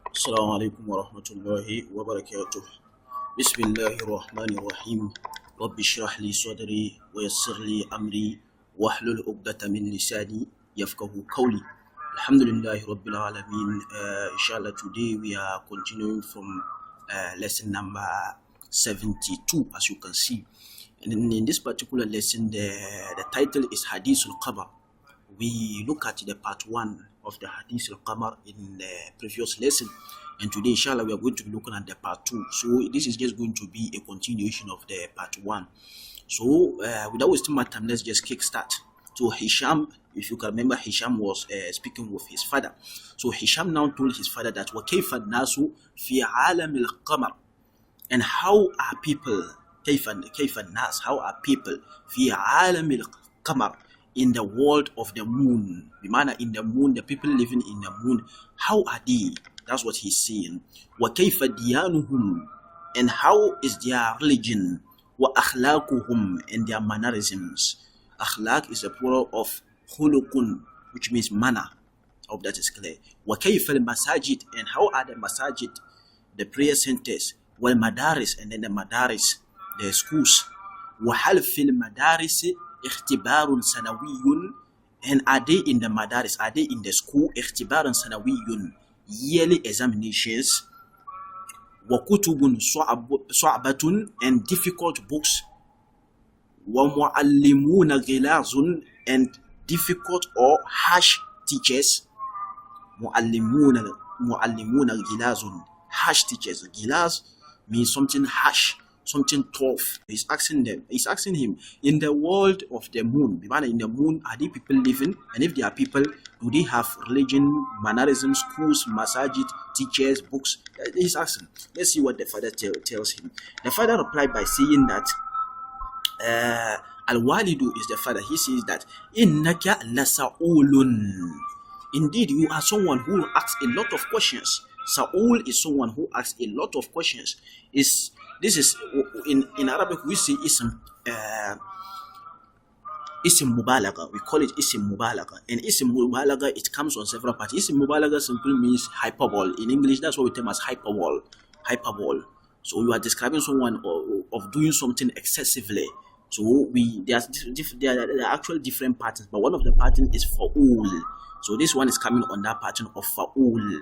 السلام عليكم ورحمة الله وبركاته. بسم الله الرحمن الرحيم. رب اشرح لي صدري ويسر لي أمري واحلل عقدة من لساني يفقه قولي. Alhamdulillah Rabbil Alameen. Inshallah, today we are continuing from lesson number 72, as you can see. And in this particular lesson, the title is Hadith al-Qamar. We look at the part 1 of the Hadith al-Qamar in the previous lesson, and today inshallah we are going to be looking at the part 2. So this is just going to be a continuation of the part 1. So without wasting my time, let's just kick start. So Hisham, if you can remember, Hisham was speaking with his father. So Hisham now told his father that وَكَيْفَ النَّاسُ فِي عَالَمِ الْقَمَرِ, and how are people, كيف الناس, how are people في عالم القمر, in the world of the moon. Bimana, in the moon, the people living in the moon, how are they? That's what he's saying. وَكَيْفَ دِيَانُهُمْ, and how is their religion? وَأَخْلَاقُهُمْ, and their mannerisms. Akhlaq is a plural of khuluqun, which means manner. I hope that is clear. وَكَيْفَ الْمَسَاجِد, and how are the masajid, the prayer centers? وَالْمَدَارِس, and then the madaris, the schools. وَهَلْ فِي الْمَدَارِسِ اختبار سنوي, and are they in the madaris, are they in the school? اختبار سنوي, yearly examinations. وكتب صعبة, and difficult books. ومعلمون غلاظ, and difficult or harsh teachers. معلمون غلاظ, harsh teachers. Gilaz means something harsh, something tough. He's asking him, in the world of the moon, in the moon, are there people living? And if there are people, do they have religion, mannerism, schools, masajid, teachers, books? He's asking. Let's see what the father tells him. The father replied by saying that Al-Walidu is the father. He says that Innaka lasa'ulun, indeed you are someone who asks a lot of questions. Sa'ul is someone who asks a lot of questions. This is in Arabic we say ism mubalaga. We call it ism mubalaga. And ism mubalaga, it comes on several parts. Ism mubalaga simply means hyperbole. In English, that's what we term as hyperbole. So you are describing someone of doing something excessively. So there are actually different patterns, but one of the patterns is fa'ul. So this one is coming on that pattern of fa'ul.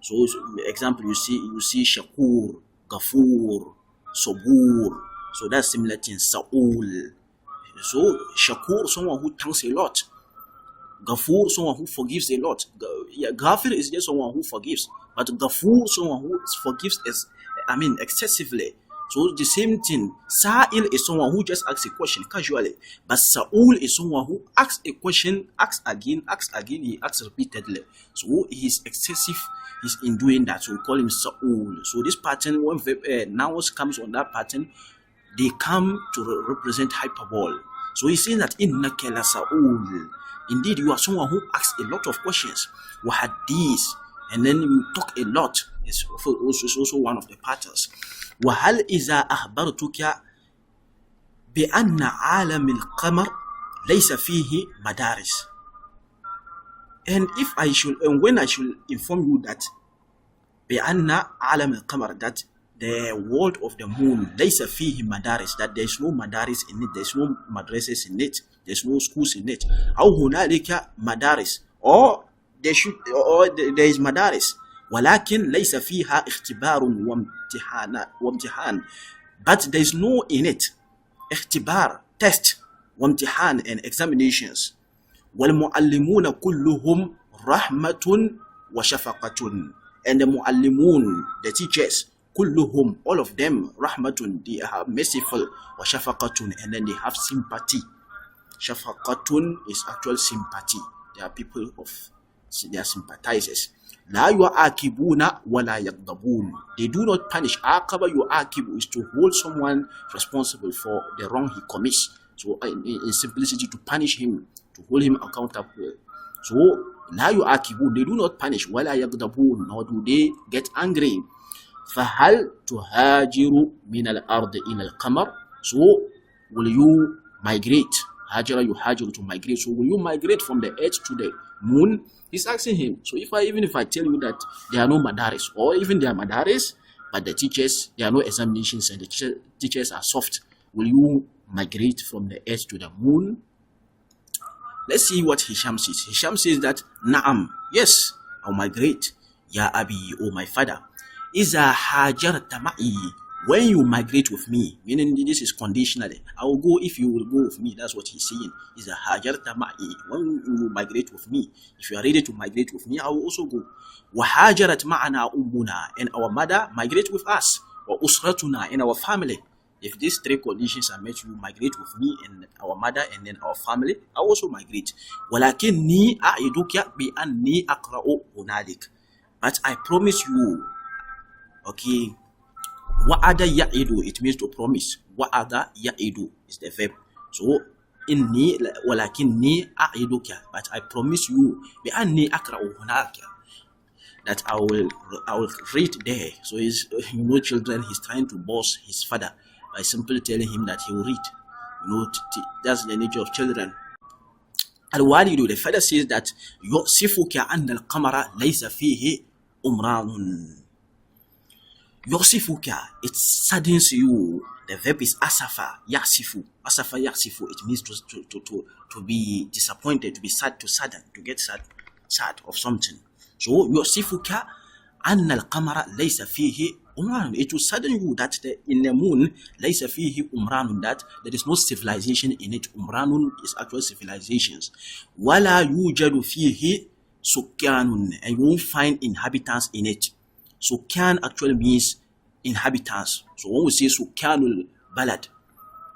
So example, you see shakur, gafur, sabur. So that's similar to Saul. So shakur, someone who thanks a lot. Gafur, someone who forgives a lot. Ghafir is just someone who forgives, but gafur, someone who forgives excessively. So the same thing. Sa'il is someone who just asks a question casually, but Sa'ul is someone who asks a question, asks again, he asks repeatedly. So he is excessive. He's in doing that, so we call him Sa'ul. So this pattern, when nouns comes on that pattern, they come to represent hyperbole. So he's saying that innaka la Sa'ul, indeed you are someone who asks a lot of questions. Wahadith, and then you talk a lot. It's also one of the patterns. وهل إذا أخبرتك بأن عالم القمر ليس فيه مدارس, and when I should inform you that بأن عالم القمر, that the world of the moon ليس فيه مدارس, that there is no madaris in it, there is no madrasas in it, there is no schools in it. أو هنالك مدارس, or there is madaris, ولكن ليس فيها اختبار وامتحان, but there is no in it اختبار, test, وامتحان, and examinations. والمعلمون كلهم رحمة وشفقة, and the muallimun, the teachers, كلهم, all of them, رحمة, they are merciful, وشفقة, and then they have sympathy. شفقة is actual sympathy. They are people they are sympathizers. لا يعاقبون ولا يغضبون, they do not punish. Aqaba yu'aqibu is to hold someone responsible for the wrong he commits. So in simplicity, to punish him, to hold him accountable. So لا يعاقبون, they do not punish. ولا يغضبون, nor do they get angry. فهل تهاجر من الأرض إلى القمر, so will you migrate? Hajara yuhajiru, to migrate. So will you migrate from the earth moon, he's asking him. So even if I tell you that there are no madaris, or even there are madaris, but the teachers, there are no examinations and the teachers are soft, will you migrate from the earth to the moon? Let's see what Hisham says. Hisham says that, Naam, yes, I'll migrate. Ya Abi, oh my father. Iza hajarta ma'i, when you migrate with me, meaning this is conditionally. I will go if you will go with me. That's what he's saying. Iza hajarta ma'i, when you migrate with me. If you are ready to migrate with me, I will also go. Wa hajarat ma'ana ummuna, and our mother migrate with us. Wa usratuna, and our family. If these three conditions are met, you migrate with me and our mother and then our family, I also migrate. Walakinni a'iduka bi anni aqra'u hunalik. But I promise you, okay, wa'ada ya'idu, it means to promise. Wa'ada ya'idu is the verb. So, walakinni a'iduka, but I promise you, bi anni aqra'u hunalika, that I will read there. So he's, children, he's trying to boss his father by simply telling him that he will read. That's the nature of children. Al-Walidu, the father says that Yusifuka anna al-qamara laysa fihi umranun. Yusifuka, it saddens you. The verb is asafa, yasifu. Asafa, yasifu, it means to be disappointed, to be sad, to sadden, to get sad of something. So Yusifuka anna al-qamara laysa fihi umranun. It will sadden you that in the moon, laysa fihi umranun, that there is no civilization in it. Umranun is actual civilizations. Wala yujadu fihi sukyanun, and you won't find inhabitants in it. Sukyan actually means inhabitants. So when we say sukyanul balad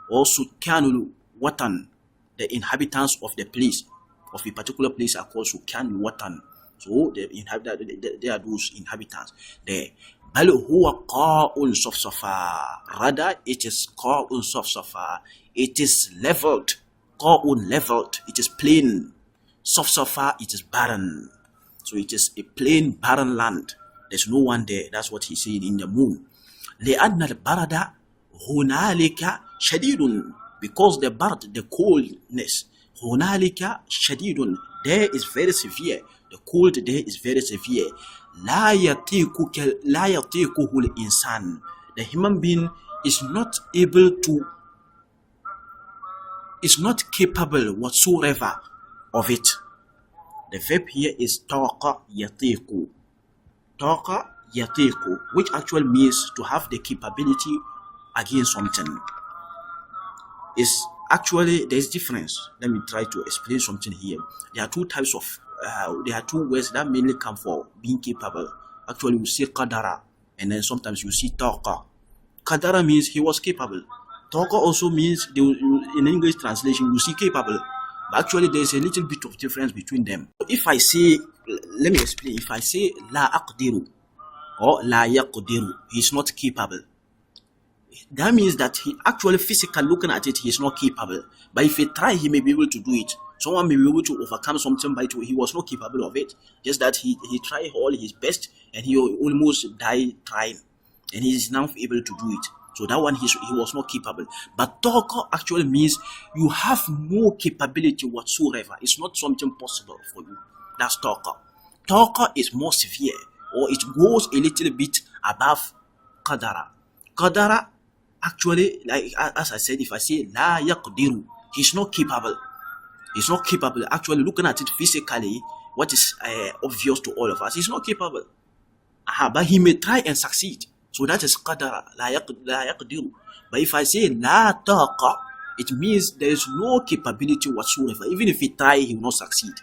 or sukyanul watan, the inhabitants of the place, of a particular place, are called sukyanul watan. So they are those inhabitants there. Bal huwa qa'un safsafa. Rather, it is qa'un safsafa. It is leveled. Qa'un leveled. It is plain. Safsafa, it is barren. So it is a plain, barren land. There's no one there. That's what he's saying in the moon. لأن البرد هنالك شديد. Because the barad, the coldness, هنالك شديد, there is very severe. The cold there is very severe. لا يطيقه الإنسان. The human being is not able to, is not capable whatsoever of it. The verb here is taqa yatiqu. Taqa yatiqu, which actually means to have the capability against something. Is actually, there is difference. Let me try to explain something here. There are two types of there are two words that mainly come for being capable. Actually, you see qadara, and then sometimes you see taqa. Qadara means he was capable. Taqa also means, in English translation, you see capable. But actually, there is a little bit of difference between them. If I say, let me explain. If I say la aqdiru or la yaqdiru, he is not capable. That means that he actually physically looking at it, he is not capable. But if he try, he may be able to do it. Someone may be able to overcome something, but he was not capable of it. Just that he tried all his best and he almost died trying. And he is now able to do it. So that one, he was not capable. But taqa actually means you have no capability whatsoever. It's not something possible for you. That's taqa. Taqa is more severe, or it goes a little bit above qadara. Qadara, actually, like as I said, if I say la yaqdiru, he's not capable. He's not capable. Actually, looking at it physically, what is obvious to all of us, he's not capable. But he may try and succeed. So that is qadara, la yaqdiru. But if I say la taqa, it means there is no capability whatsoever. Even if he try, he will not succeed.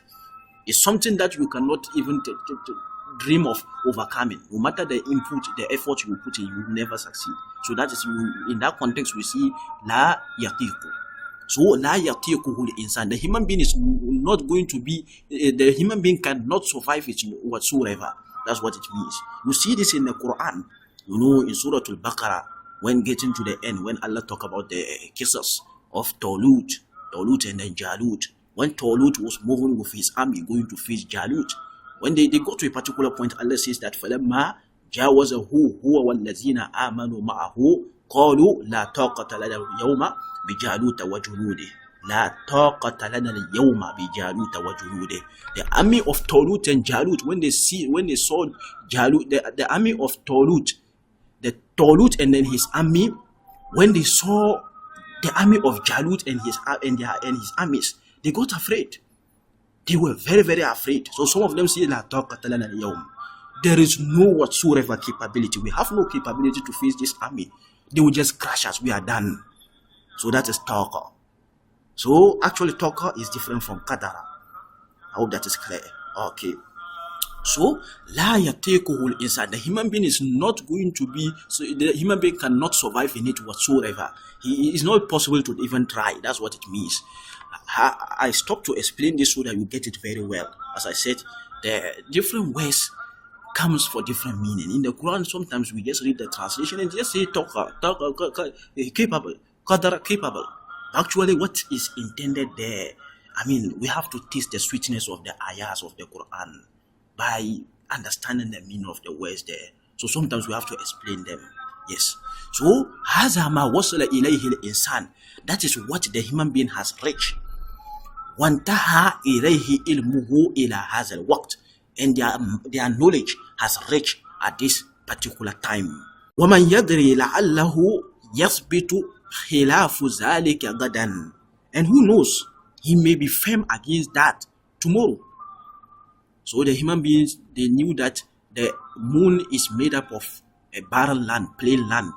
It's something that you cannot even dream of overcoming. No matter the input, the effort you put in, you will never succeed. So that is, in that context, we see la yatiqu. So la yatiquhu al-insan. The human being is not going to be, the human being cannot survive it whatsoever. That's what it means. You see this in the Quran. In Surah Al-Baqarah, when getting to the end, when Allah talk about the kisses of Talut and then Jalut. When Talut was moving with his army going to face Jalut, when they got to a particular point, Allah says that فَلَمَّا جَاوَزَهُ هُوَ وَالَّذِينَ آمَنُوا مَعَهُ قَالُوا لَا طَاقَةَ لَنَا الْيَوْمَ بِجَالُوتَ وَجُنُودِهِ. لا طاقة لنا اليوم بجالوت وجنوده. The army of Talut and Jalut, when they saw Jalut, the army of Talut, the Talut and then his army, when they saw the army of Jalut and his armies, they got afraid. They were very, very afraid. So some of them say, La taqata lana al-yawm. There is no whatsoever capability. We have no capability to face this army. They will just crush us. We are done. So that is taqa. So actually taqa is different from qadara. I hope that is clear. Okay. So la yatikuhu al-insan. The human being is not going to be, so the human being cannot survive in it whatsoever. It is not possible to even try. That's what it means. I stopped to explain this so that you get it very well. As I said, the different words comes for different meaning. In the Quran, sometimes we just read the translation and just say capable, qadar, capable. Actually, what is intended there, I mean, we have to taste the sweetness of the ayahs of the Quran by understanding the meaning of the words there. So sometimes we have to explain them. Yes. So, هذا ما وصل إليه الإنسان. That is what the human being has reached. وانتهى إليه علمه إلى هذا الوقت. And their knowledge has reached at this particular time. ومن يدري لعله يثبت خلاف ذلك غدا. And who knows, he may be firm against that tomorrow. So the human beings, they knew that the moon is made up of a barren land, plain land,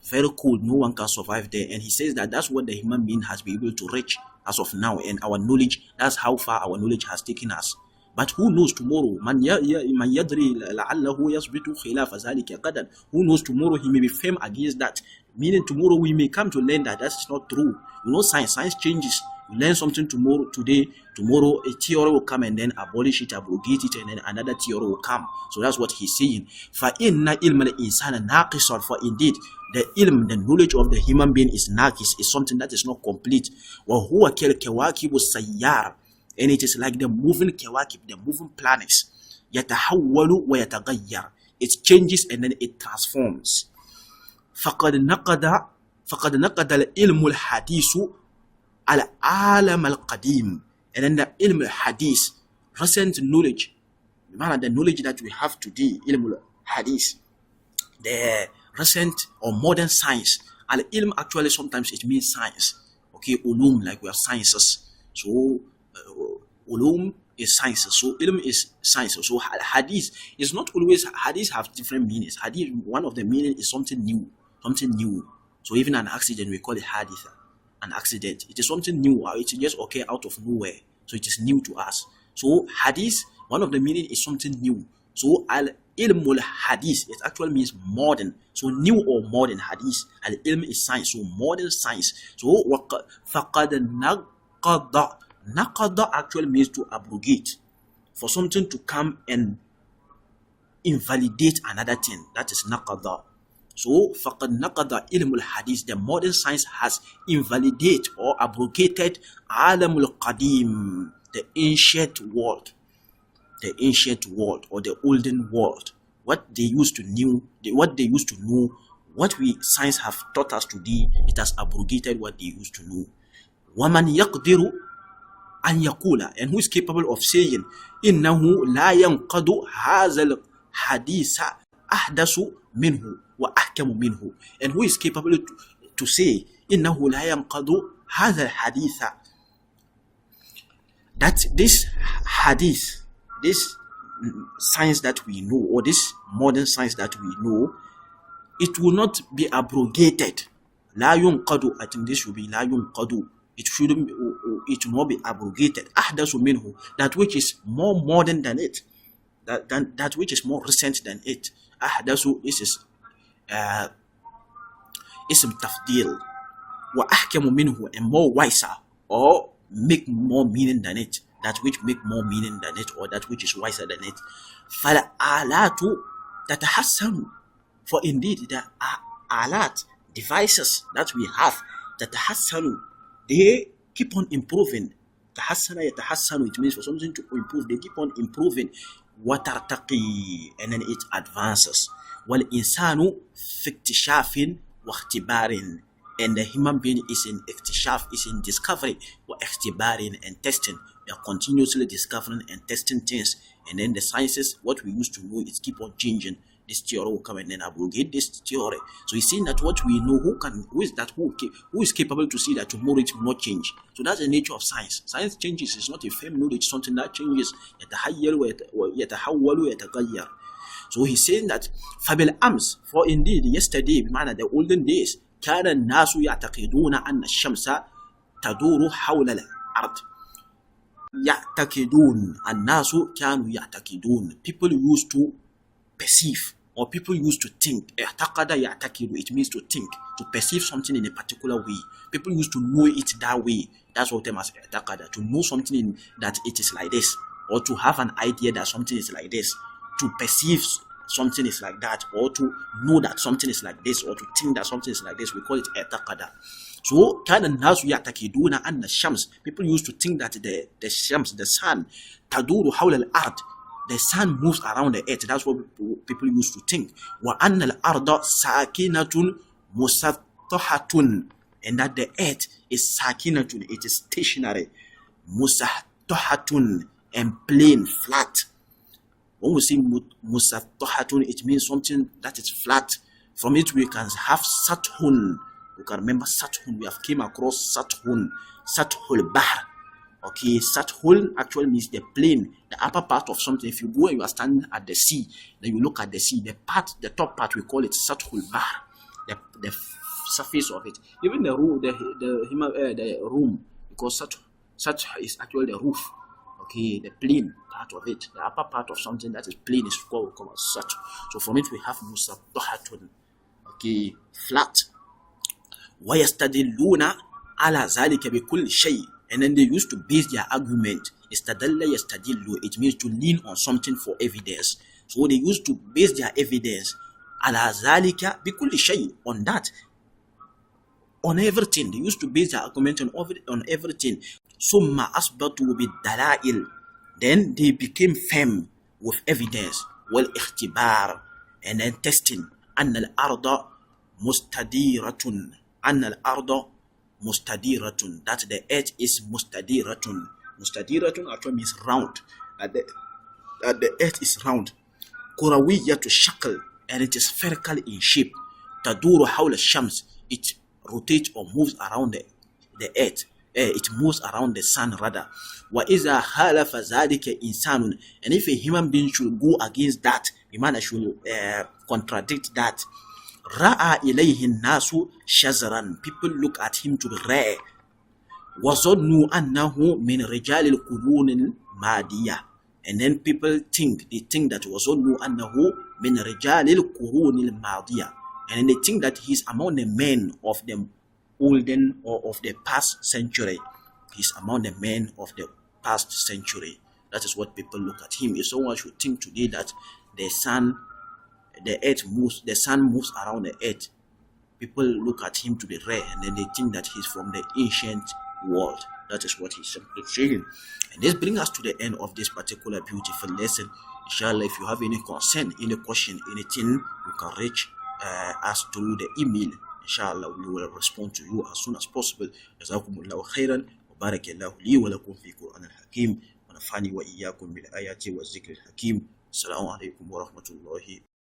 very cold, no one can survive there. And he says that that's what the human being has been able to reach as of now, and our knowledge, that's how far our knowledge has taken us. But who knows tomorrow? Man yadri la'allahu yasbitu khilafa zalika qadan. Who knows tomorrow, he may be firm against that. Meaning tomorrow we may come to learn that that's not true. You know, science changes. You learn something today, tomorrow a theory will come and then abolish it, abrogate it, and then another theory will come. So that's what he's saying. فَإِنَّ إِلْمَ الْإِنسَانَ نَاقِصٌ. For indeed, the knowledge of the human being is naqis, is something that is not complete. وَهُوَ كَالْكَوَاكِبُ السَّيَّارِ. And it is like the moving kawakib, the moving planets. يَتَحَوَّلُ وَيَتَغَيَّرُ. It changes and then it transforms. فَقَدْ نَقَدَ الْإِلْمُ الْحَدِيثُ al-alam al-qadim. And then the ilm al-hadith, recent knowledge, the knowledge that we have today, ilm al-hadith, the recent or modern science. Al-ilm actually sometimes it means science. Okay, ulum, like we have sciences. So ulum is sciences. So ilm is sciences. So hadith is not always, hadith have different meanings. Hadith, one of the meanings is something new, something new. So even an accident, we call it hadith. An accident, it is something new, it just occur out of nowhere, so it is new to us. So hadith, one of the meaning is something new. So al-ilmul hadith, it actually means modern, so new or modern. Hadith, al-ilm is science, so modern science. So faqad naqada actually means to abrogate, for something to come and invalidate another thing. That is naqada. So, فَقَدْ نَقَدَ إِلْمُ الْحَدِيثِ. The modern science has invalidated or abrogated عَالَمُ الْقَدِيمِ, the ancient world or the olden world. What they used to know, what science have taught us today, it has abrogated what they used to know. وَمَنْ يَقْدِرُ أَنْ يَقُولَ. And who is capable of saying, إِنَّهُ لَا يَنْقَدُ هَذَا الْحَدِيثَ أَحْدَثُ مِنْهُ وَأَحْكَمُ مِنْهُ. And who is capable to say, إِنَّهُ لَا يَنْقَدُ هَذَا الْحَدِيثَ, that this hadith, this science that we know, or this modern science that we know, it will not be abrogated. لَا يُنْقَدُ, I think this should be لَا يُنْقَدُ. It will not be abrogated. أَحْدَثُ مِنْهُ, that which is more modern than it, that which is more recent than it. أحدث, this is اسم تفضيل. وأحكم منه, and more wiser, or make more meaning than it, that which make more meaning than it, or that which is wiser than it. فالآلات تتحسن. For indeed the alat, devices that we have, تتحسن, they keep on improving. تحسن يتحسن, it means for something to improve, they keep on improving. وترتقي, and then it advances. والإنسان في اكتشاف واختبار. and the human being is in اكتشاف, is in discovery, واختبار and testing. We are continuously discovering and testing things, and then the sciences, what we used to know, is keep on changing. This theory will come and then abrogate this theory. So he's saying that what we know, who is capable to see that tomorrow it will not change. So that's the nature of science. Science changes. It's not a firm knowledge, something that changes. So he's saying that فَبِالْأَمْس, for indeed yesterday, بمعنى the olden days, كان الناس يعتقدون أن الشمس تدور حول الأرض. يعتقدون, الناس كانوا يعتقدون. People used to perceive, or people used to think. اعتقد يعتقد, it means to think, to perceive something in a particular way. People used to know it that way. That's what they must اعتقد, to know something that it is like this, or to have an idea that something is like this, to perceive something is like that, or to know that something is like this, or to think that something is like this. We call it اعتقد. So كان الناس يعتقدون أن الشمس, people used to think that the shams, the sun, تدور حول الأرض, the sun moves around the earth. That's what people used to think. وأن الأرض ساكنة مسطحة, and that the earth is sakinatun, it is stationary, musahtohatun, and plain, flat. When we say musahtohatun, it means something that is flat. From it we can have sathun. You can remember sathun. We have came across sathun, sathul bahr. Okay, sathul actually means the plain, the upper part of something. If you go and you are standing at the sea, then you look at the sea, the top part, we call it sathul bahr, the surface of it. Even the room, the room, because sath is actually the roof. Okay, the plain part of it, the upper part of something that is plain is called sath. So from it we have musattohatun. Okay, flat. وَيَسْتَدِلُّونَ عَلَى ذَلِكَ بِكُلِّ شَيْءٍ, and then they used to base their argument. Istadalla yastadillu, it means to lean on something for evidence. So they used to base their evidence ala zalika bikulli shay, on that, on everything. They used to base their argument on everything. Summa asbatu bid-dalail, then they became firm with evidence. Wal ikhtibar, and then testing. Anna al-arda mustadiratun, anna al-arda mustadiratun, that the earth is mustadiratun. Mustadiratun actually means round, that the earth is round. Kurawiyatu shakl, and it is spherical in shape. Taduru hawla shams, it rotates or moves around the earth. It moves around the sun rather. وَإِذَا خَالَفَ ذَلِكَ إِنسَانٌ, and if a human being should go against that, the man should contradict that, رَأَى إِلَيْهِ النَّاسُ شَزَرًا, people look at him to be rare. وَظَنُّوا أَنَّهُ مِنْ رِجَالِ الْقُرُونِ الْمَادِيَةِ, and then people think that وَظَنُّوا أَنَّهُ مِنْ رِجَالِ الْقُرُونِ الْمَادِيَةِ, and then they think that he's among the men of the olden or of the past century. He's among the men of the past century. That is what people look at him. If someone should think today that the sun moves around the earth, people look at him to be rare, and then they think that he's from the ancient world. That is what he's simply saying. And this brings us to the end of this particular beautiful lesson. Inshallah, if you have any concern, any question, anything, you can reach us through the email. Inshallah, we will respond to you as soon as possible. جزاكم الله خيرا وبارك الله لي ولكم في القرآن الحكيم ونفعني وإياكم بالآيات والذكر الحكيم. السلام عليكم ورحمة الله